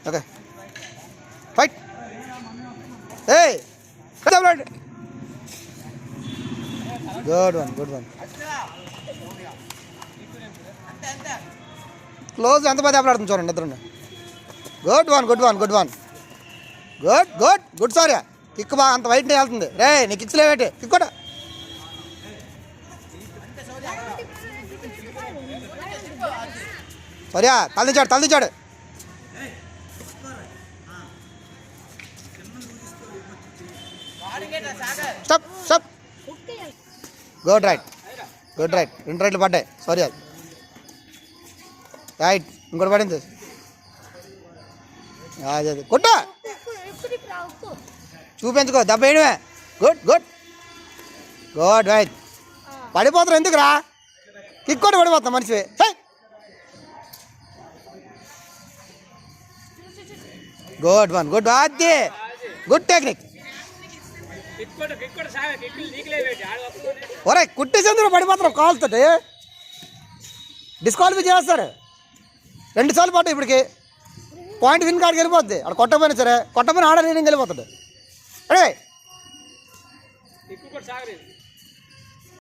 okay fight ఏయ్ good one close ఎంతమంది దెబ్బలాడుతుంది చూడండి ఇద్దరు good one good sorry kick బాగా అంత వైట్నే వెళ్తుంది రే నీ కిక్స్ లేవేటి కిక్ కూడా సరియా తలదించాడు స్టప్ గుడ్ రైట్ 2 రైట్లు పడ్డాయి సారీ అది రైట్ ఇంకోటి పడింది అదే కొట్ట చూపించుకో దెబ్బ వేయడమే గుడ్ రైట్ పడిపోతారు ఎందుకురా కిక్ కొట్టి పడిపోతాం మనిషి గుడ్ అది గుడ్ టెక్నిక్ ఒరే కుట్టేసేందుకు పడిపోతారు కాల్తో డిస్క్వాలిఫై చేస్తారు 2 సార్లు పట్టు ఇప్పటికి పాయింట్ విన్ కాడికి వెళ్ళిపోద్ది అక్కడ కొట్టపోయినా సరే కొట్టపోయినా ఆడ రీడింగ్ వెళ్ళిపోతుంది అడే